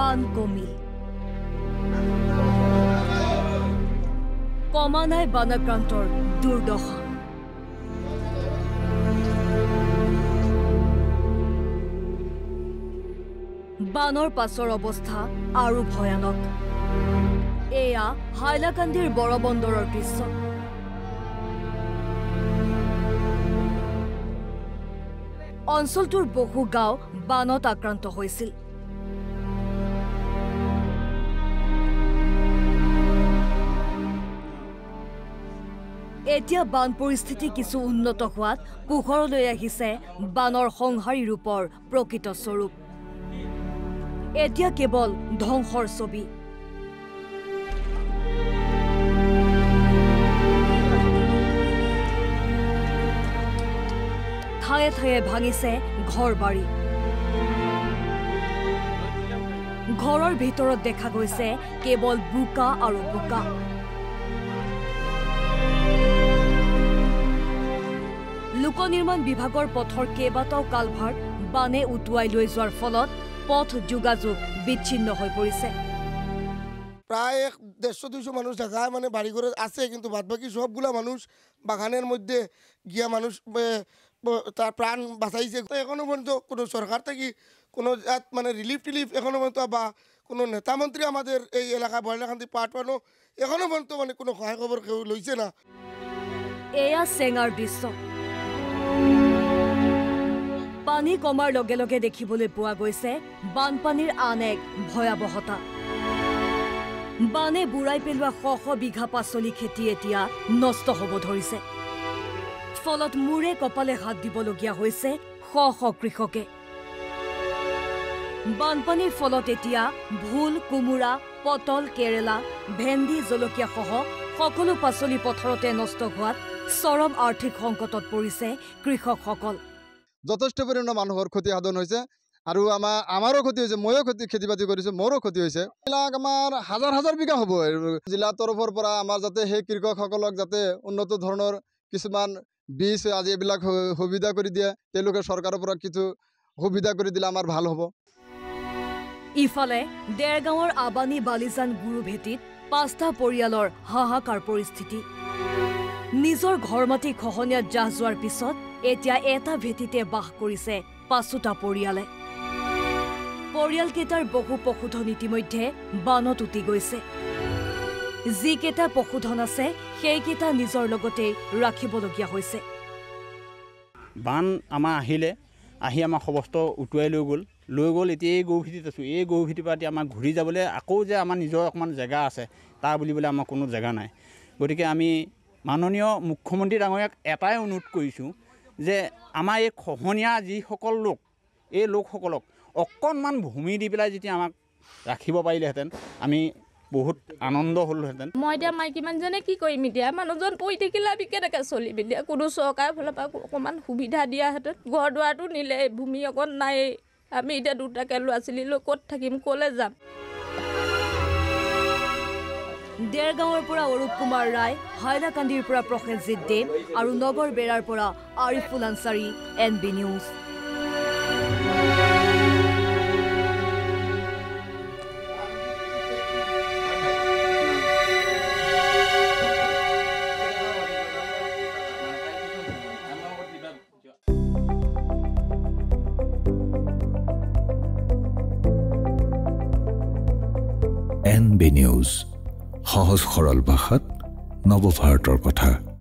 বান কমিল কমা নাই বানাক্ৰান্তৰ দুৰ্দশা বানৰ পাছৰ অৱস্থা আৰু ভয়ানক এয়া হাইলাকান্দিৰ বৰবন্দৰৰ দৃশ্য অঞ্চলটোৰ বহু গাঁও বানত আক্ৰান্ত হৈছিল এতিয়া বান পৰিস্থিতি কিছু উন্নত হোৱাত পোহৰলৈ আহিছে বানৰ সংহাৰী ৰূপৰ প্ৰকৃত স্বৰূপ এতিয়া কেৱল ধ্বংসৰ ছবি ঠায়ে ঠায়ে ভাঙিছে ঘৰ-বাৰী ঘৰৰ ভিতৰত দেখা গৈছে কেৱল বোকা আৰু বোকা লোক নিৰ্মাণ বিভাগৰ পথৰ কেইবাটাও কালভাৰ্ট বানে উটুৱাই লৈ যোৱাৰ ফলত পথ যোগাযোগ বিচ্ছিন্ন হৈ পৰিছে প্রায় 150-200 মানুষ ঢাকায় মানে বাড়িঘরে আছে কিন্তু বাদবাকি সবগুলা মানুষ বাগানের মধ্যে গিয়া মানুষ তার প্রাণ বাঁচাইছে এখনো পর্যন্ত কোনো সরকার থেকে কোনো মানে রিলিফ এখনো পর্যন্ত বা কোনো নেতা মন্ত্রী আমাদের এই এলাকা বয়লাকান্দি পাঠানো এখনো পর্যন্ত মানে কোনো সহায় খবর কেউ লইছে না এয়া চেঙাৰ দৃশ্য পানী কমাৰ লগে লগে দেখিবলৈ পোৱা গৈছে বানপানীৰ আন এক ভয়াৱহতা বানে বুঢ়াই পেলোৱা শ বিঘা পাচলি খেতি এতিয়া নষ্ট হ'ব ধৰিছে ফলত মূৰে কপালে হাত দিবলগীয়া হৈছে শ কৃষকে বানপানীৰ ফলত এতিয়া ভোল কোমোৰা পটল কেৰেলা ভেন্দি জলকীয়া সহ সকলো পাচলি পথাৰতে নষ্ট হোৱাত চৰম আৰ্থিক সংকটত পৰিছে কৃষকসকল যথেষ্ট পৰিমাণৰ মানুহৰ ক্ষতি সাধন হৈছে আৰু আমাৰো ক্ষতি হৈছে ময়ো খেতি বাতি কৰিছোঁ মোৰো ক্ষতি হৈছে এইবিলাক আমাৰ হাজাৰ বিঘা হ'ব জিলাৰ তৰফৰ পৰা আমাৰ যাতে সেই কৃষকসকলক যাতে উন্নত ধৰণৰ কিছুমান বীজ আজি এইবিলাক সুবিধা কৰি দিয়ে তেওঁলোকে চৰকাৰৰ পৰা কিছু সুবিধা কৰি দিলে আমাৰ ভাল হ'ব ইফালে দেৰগাঁৱৰ আবানী বালিজান গুৰু ভেটিত 5টা পৰিয়ালৰ হাহাকাৰ পৰিস্থিতি নিজৰ ঘৰ মাটি খহনীয়াত জাহ যোৱাৰ পিছত এতিয়া এটা ভেটিতে বাস কৰিছে 5টা পৰিয়ালে পৰিয়ালকেইটাৰ বহু পশুধন ইতিমধ্যে বানত উটি গৈছে যিকেইটা পশুধন আছে সেইকেইটা নিজৰ লগতে ৰাখিবলগীয়া হৈছে বান আমাৰ আহিলে আহি আমাৰ সমস্ত উটুৱাই লৈ গ'ল এতিয়া এই গৌভিটিত আছোঁ এই গৌভিটিৰ পৰা এতিয়া আমাক ঘূৰি যাবলৈ আকৌ যে আমাৰ নিজৰ অকণমান জেগা আছে তাৰ বুলিবলৈ আমাৰ কোনো জেগা নাই গতিকে আমি মাননীয় মুখ্যমন্ত্ৰী ডাঙৰীয়াক এটাই অনুৰোধ কৰিছোঁ যে আমাৰ এই খহনীয়া যিসকল লোক এই লোকসকলক অকণমান ভূমি দি পেলাই যেতিয়া আমাক ৰাখিব পাৰিলেহেঁতেন আমি বহুত আনন্দ হ'লোহেঁতেন মই এতিয়া মাইকী মানুহজনে কি কৰিম এতিয়া মানুহজন পৰি থাকিলে আমি কেনেকৈ চলিম এতিয়া কোনো চৰকাৰৰ ফালৰ পৰা অকণমান সুবিধা দিয়াহেঁতেন ঘৰ দুৱাৰটো নিলে ভূমি অকণ নাই আমি এতিয়া দুটাকৈ ল'ৰা ছোৱালী লৈ ক'ত থাকিম ক'লৈ যাম দেৰগাঁৱৰ পৰা অৰূপ কুমাৰ ৰায় হাইলাকান্দিৰ পৰা প্ৰসেনজিৎ দেৱ আৰু নগৰ বেৰাৰ পৰা Ariful Ansari NB news NB news সহজ সৰল ভাষাত নৱভাৰতৰ কথা